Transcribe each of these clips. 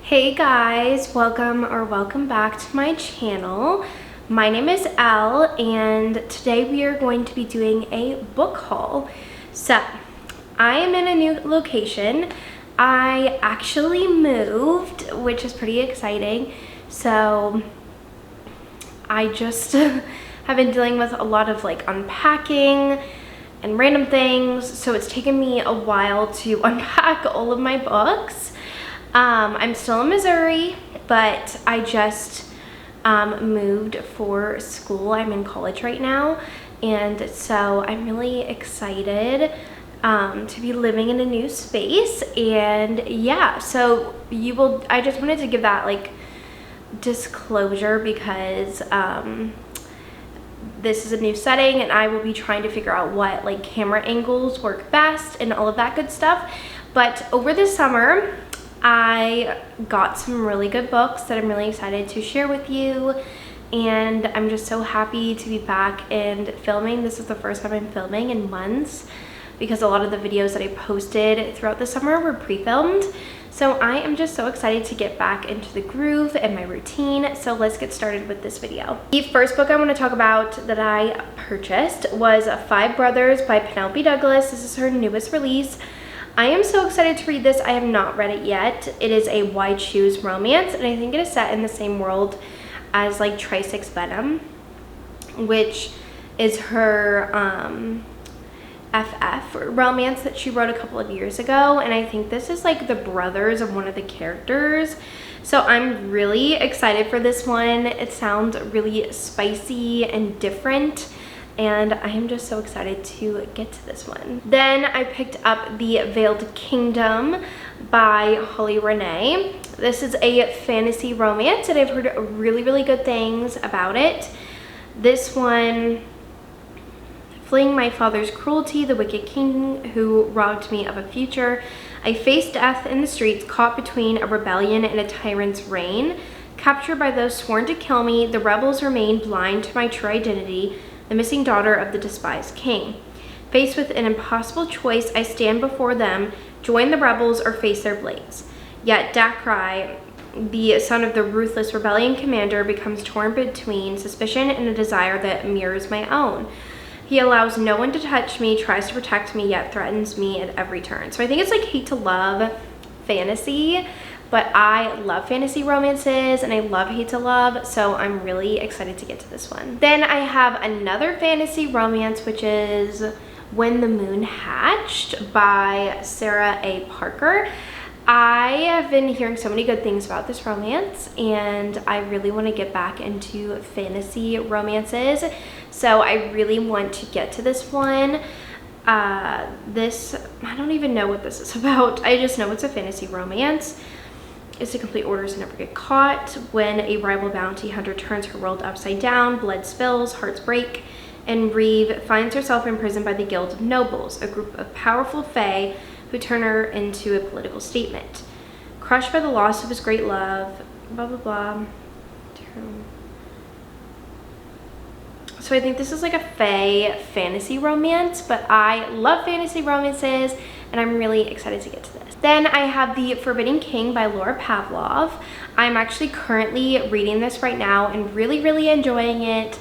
Hey guys, welcome back to my channel. My name is Elle and today we are going to be doing a book haul. So I am in a new location. I actually moved, which is pretty exciting. So I just have been dealing with a lot of like unpacking and random things. So it's taken me a while to unpack all of my books. I'm still in Missouri, but I just moved for school. I'm in college right now, and so I'm really excited to be living in a new space. And yeah, so I just wanted to give that like disclosure because this is a new setting and I will be trying to figure out what like camera angles work best and all of that good stuff. But over the summer I got some really good books that I'm really excited to share with you, and I'm just so happy to be back and filming. This is the first time I'm filming in months because a lot of the videos that I posted throughout the summer were pre-filmed. So I am just so excited to get back into the groove and my routine. So let's get started with this video. The first book I want to talk about that I purchased was Five Brothers by Penelope Douglas. This is her newest release. I am so excited to read this. I have not read it yet. It is a Why Choose romance, and I think it is set in the same world as like Tri-Six Venom, which is her FF romance that she wrote a couple of years ago, and I think this is like the brothers of one of the characters. So I'm really excited for this one. It sounds really spicy and different, and I'm just so excited to get to this one. Then I picked up The Veiled Kingdom by Holly Renee. This is a fantasy romance and I've heard really good things about it. This one, fleeing my father's cruelty, the wicked king who robbed me of a future, I faced death in the streets, caught between a rebellion and a tyrant's reign. Captured by those sworn to kill me, the rebels remain blind to my true identity, the missing daughter of the despised king. Faced with an impossible choice, I stand before them, join the rebels or face their blades. Yet Dakrai, the son of the ruthless rebellion commander, becomes torn between suspicion and a desire that mirrors my own. He allows no one to touch me, tries to protect me, yet threatens me at every turn. So I think it's like hate to love fantasy, but I love fantasy romances and I love hate to love, so I'm really excited to get to this one. Then I have another fantasy romance, which is When the Moon Hatched by Sarah A. Parker. I have been hearing so many good things about this romance, and I really want to get back into fantasy romances, so I really want to get to this one. I don't even know what this is about. I just know it's a fantasy romance. It's to complete orders and never get caught. When a rival bounty hunter turns her world upside down, blood spills, hearts break, and Reeve finds herself imprisoned by the Guild of Nobles, a group of powerful fae who turn her into a political statement. Crushed by the loss of his great love, blah blah blah. So I think this is like a fae fantasy romance, but I love fantasy romances and I'm really excited to get to this. Then I have The Forbidden King by Laura Pavlov. I'm actually currently reading this right now and really enjoying it.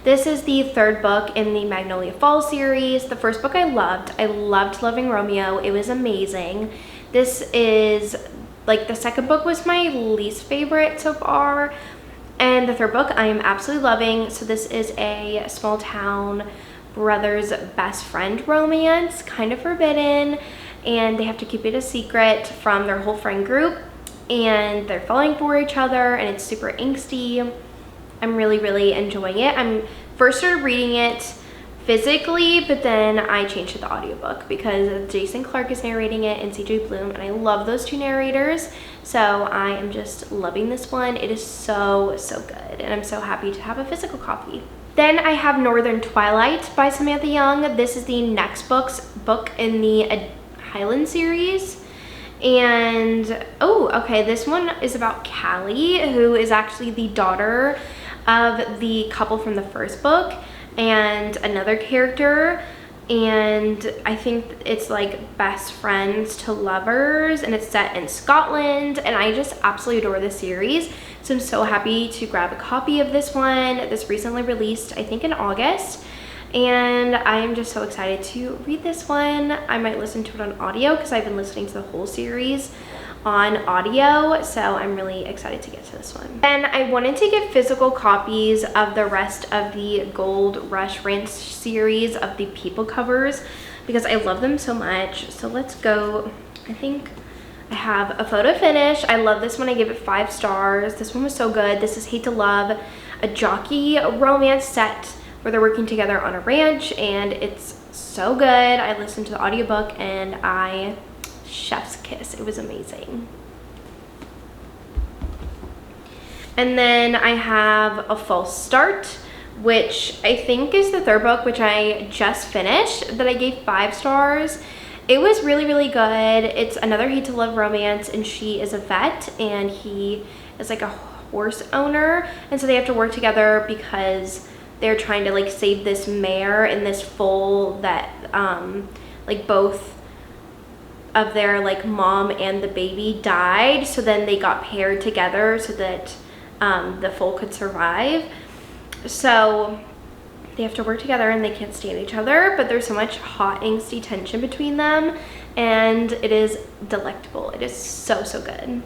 This is the third book in the Magnolia Falls series. The first book I loved Loving Romeo. It was amazing. This is like the second book was my least favorite so far, and the third book I am absolutely loving. So this is a small town brother's best friend romance, kind of forbidden, and they have to keep it a secret from their whole friend group, and they're falling for each other, and it's super angsty. I'm really enjoying it. I'm first started reading it physically, but then I changed to the audiobook because Jason Clark is narrating it and CJ Bloom, and I love those two narrators. So I am just loving this one. It is so good, and I'm so happy to have a physical copy. Then I have Northern Twilight by Samantha Young. This is the next book in the Highland series. And oh, okay, this one is about Callie, who is actually the daughter of the couple from the first book, and another character and I think it's like best friends to lovers, and it's set in Scotland, and I just absolutely adore this series. So I'm so happy to grab a copy of this one. This recently released, I think in August, and I am just so excited to read this one. I might listen to it on audio because I've been listening to the whole series on audio, so I'm really excited to get to this one. Then I wanted to get physical copies of the rest of the Gold Rush Ranch series of the People covers because I love them so much. So let's go. I think I have a photo finish. I love this one. I gave it 5 stars. This one was so good. This is Hate to Love, a jockey romance set where they're working together on a ranch, and it's so good. I listened to the audiobook and chef's kiss. It was amazing. And then I have A False Start, which I think is the 3rd book, which I just finished, that I gave 5 stars. It was really, really good. It's another Hate to Love romance, and she is a vet and he is like a horse owner, and so they have to work together because they're trying to like save this mare in this foal that like both of their like mom and the baby died, so then they got paired together so that the foal could survive. So they have to work together and they can't stand each other, but there's so much hot angsty tension between them, and it is delectable. It is so, so good.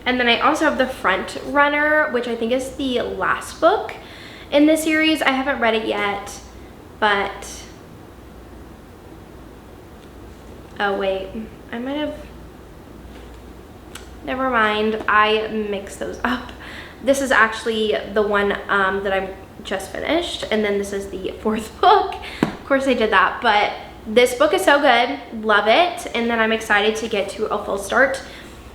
And then I also have The Front Runner, which I think is the last book in this series. I haven't read it yet, but oh wait, I might have, never mind, I mixed those up. This is actually the one that I just finished, and then this is the 4th book. Of course I did that, but this book is so good, love it. And then I'm excited to get to A Full Start,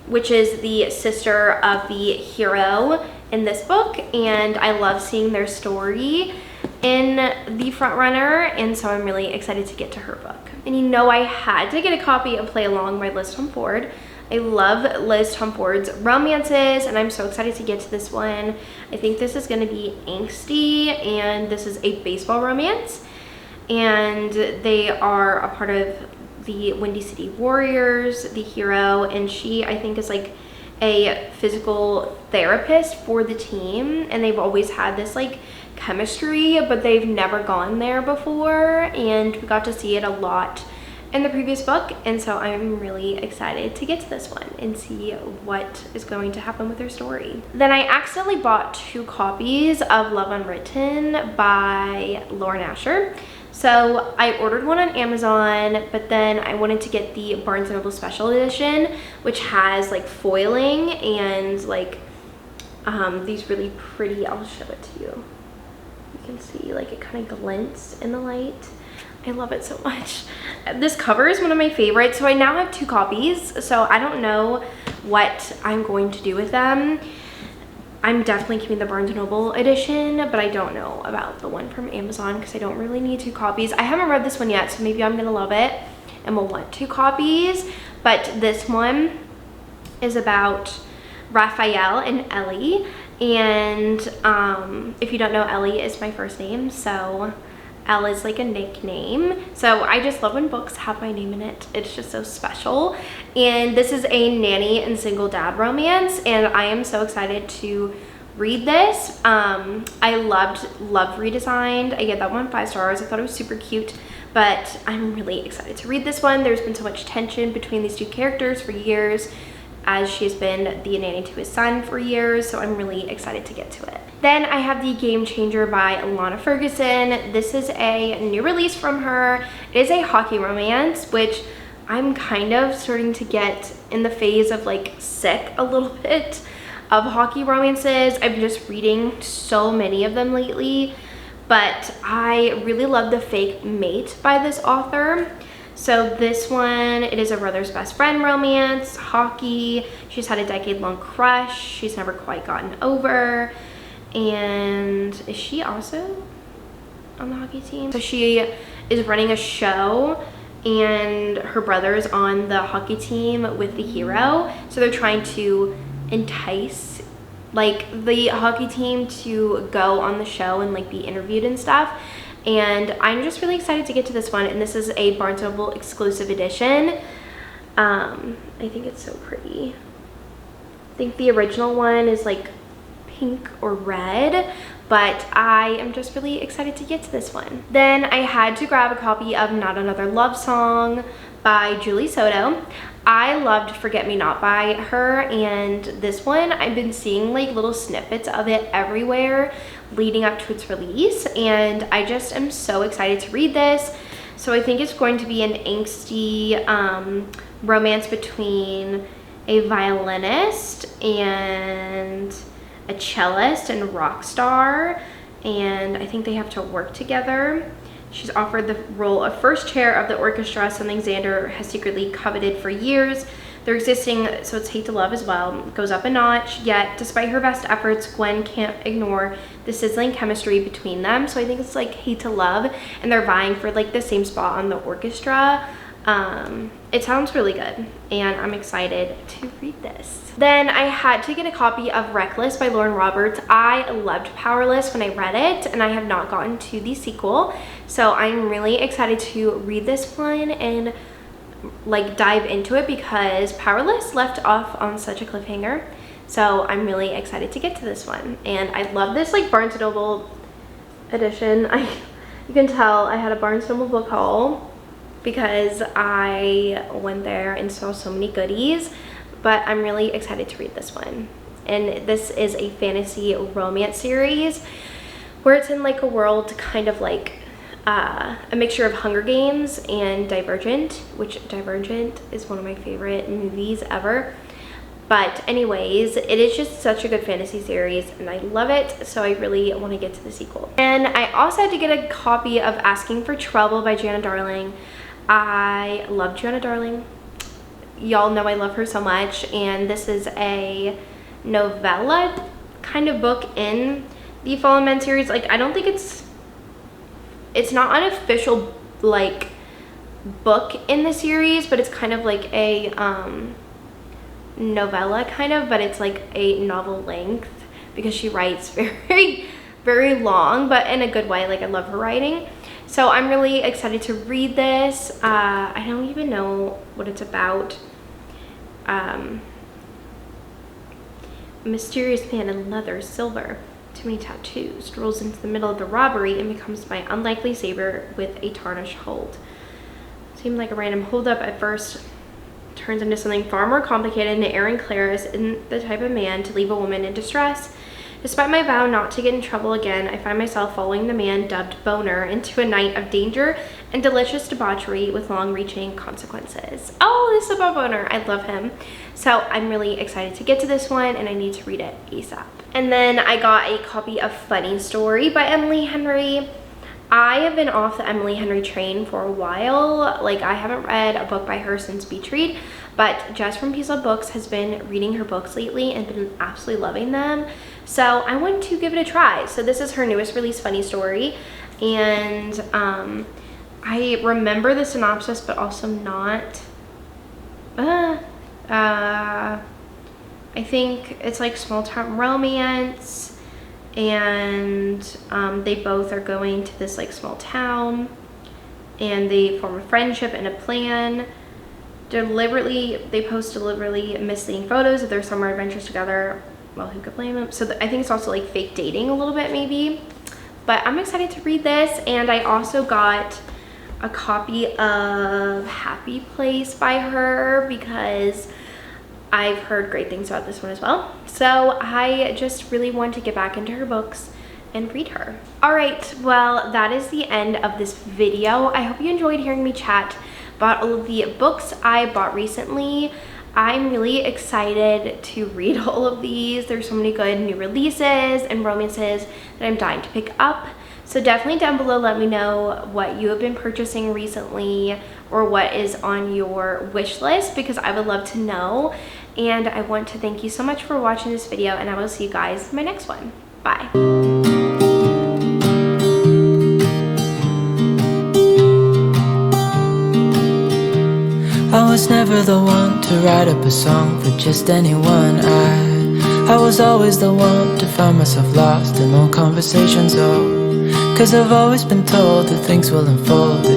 which is the sister of the hero in this book, and I love seeing their story in The Front Runner, and so I'm really excited to get to her book. And you know, I had to get a copy of Play Along by Liz Tomforde. I love Liz Tomforde's romances, and I'm so excited to get to this one. I think this is going to be angsty, and this is a baseball romance, and they are a part of the Windy City Warriors, the hero, and she, I think, is like a physical therapist for the team, and they've always had this like chemistry, but they've never gone there before, and we got to see it a lot in the previous book, and so I'm really excited to get to this one and see what is going to happen with their story. Then I accidentally bought 2 copies of Love Unwritten by Lauren Asher. So I ordered one on Amazon, but then I wanted to get the Barnes & Noble Special Edition, which has like foiling and like these really pretty, I'll show it to you. You can see like it kind of glints in the light. I love it so much. This cover is one of my favorites. So I now have 2 copies. So I don't know what I'm going to do with them. I'm definitely keeping the Barnes & Noble edition, but I don't know about the one from Amazon because I don't really need 2 copies. I haven't read this one yet, so maybe I'm gonna love it and will want 2 copies. But this one is about Raphael and Ellie. And if you don't know, Ellie is my first name, so Elle is like a nickname. So I just love when books have my name in it. It's just so special. And this is a nanny and single dad romance, and I am so excited to read this. I loved Redesigned. I gave that one 5 stars. I thought it was super cute, but I'm really excited to read this one. There's been so much tension between these 2 characters for years, as she's been the nanny to his son for years, so I'm really excited to get to it. Then I have The Game Changer by Lana Ferguson. This is a new release from her. It is a hockey romance, which I'm kind of starting to get in the phase of like sick a little bit of hockey romances. I'm just reading so many of them lately, but I really love The Fake Mate by this author. So this one, it is a brother's best friend romance, hockey. She's had a decade-long crush she's never quite gotten over. And is she also on the hockey team? So she is running a show, and her brother is on the hockey team with the hero. So they're trying to entice like the hockey team to go on the show and like be interviewed and stuff. and I'm just really excited to get to this one. And this is a Barnes & Noble exclusive edition. I think it's so pretty. I think the original one is like pink or red, but I am just really excited to get to this one. Then I had to grab a copy of Not Another Love Song by Julie Soto. I loved Forget Me Not by her, and this one I've been seeing like little snippets of it everywhere leading up to its release, and I just am so excited to read this. So I think it's going to be an angsty romance between a violinist and a cellist and rock star, and I think they have to work together. She's offered the role of first chair of the orchestra, something Xander has secretly coveted for years. They're existing, so it's hate to love as well, goes up a notch, yet despite her best efforts, Gwen can't ignore the sizzling chemistry between them. So I think it's like hate to love, and they're vying for like the same spot on the orchestra. It sounds really good, and I'm excited to read this. Then I had to get a copy of Reckless by Lauren Roberts. I loved Powerless when I read it, and I have not gotten to the sequel, so I'm really excited to read this one and like dive into it, because Powerless left off on such a cliffhanger. So I'm really excited to get to this one, and I love this like Barnes & Noble edition. You can tell I had a Barnes & Noble book haul because I went there and saw so many goodies, but I'm really excited to read this one. And this is a fantasy romance series where it's in like a world kind of like a mixture of Hunger Games and Divergent, which Divergent is one of my favorite movies ever. But anyways, it is just such a good fantasy series, and I love it, so I really want to get to the sequel. And I also had to get a copy of Asking for Trouble by Jana Darling. I love Jana Darling. Y'all know I love her so much, and this is a novella kind of book in the Fallen Men series. Like, I don't think it's not an official like book in the series, but it's kind of like a novella kind of, but it's like a novel length because she writes very, very long, but in a good way. Like, I love her writing. So I'm really excited to read this. I don't even know what it's about. A mysterious man in leather, silver, too many tattoos, strolls into the middle of the robbery and becomes my unlikely savior with a tarnished hold. Seemed like a random holdup at first, turns into something far more complicated, and Aaron Clare isn't the type of man to leave a woman in distress. Despite my vow not to get in trouble again, I find myself following the man dubbed Boner into a night of danger and delicious debauchery with long-reaching consequences. Oh, this is about Boner. I love him. So I'm really excited to get to this one, and I need to read it ASAP. And then I got a copy of Funny Story by Emily Henry. I have been off the Emily Henry train for a while. Like, I haven't read a book by her since Beach Read, but Jess from Peace Love Books has been reading her books lately and been absolutely loving them. So I want to give it a try. So this is her newest release, Funny Story, and I remember the synopsis, but also not. I think it's like small town romance, and they both are going to this like small town, and they form a friendship and a plan. They post deliberately misleading photos of their summer adventures together. Well, who could blame them? So I think it's also like fake dating a little bit maybe, but I'm excited to read this. And I also got a copy of Happy Place by her because I've heard great things about this one as well. So I just really want to get back into her books and read her. All right, well, that is the end of this video. I hope you enjoyed hearing me chat about all of the books I bought recently. I'm really excited to read all of these. There's so many good new releases and romances that I'm dying to pick up. So definitely down below, let me know what you have been purchasing recently or what is on your wish list, because I would love to know. And I want to thank you so much for watching this video, and I will see you guys in my next one. Bye. I was never the one to write up a song for just anyone. I was always the one to find myself lost in long conversations. Oh, 'Cause I've always been told that things will unfold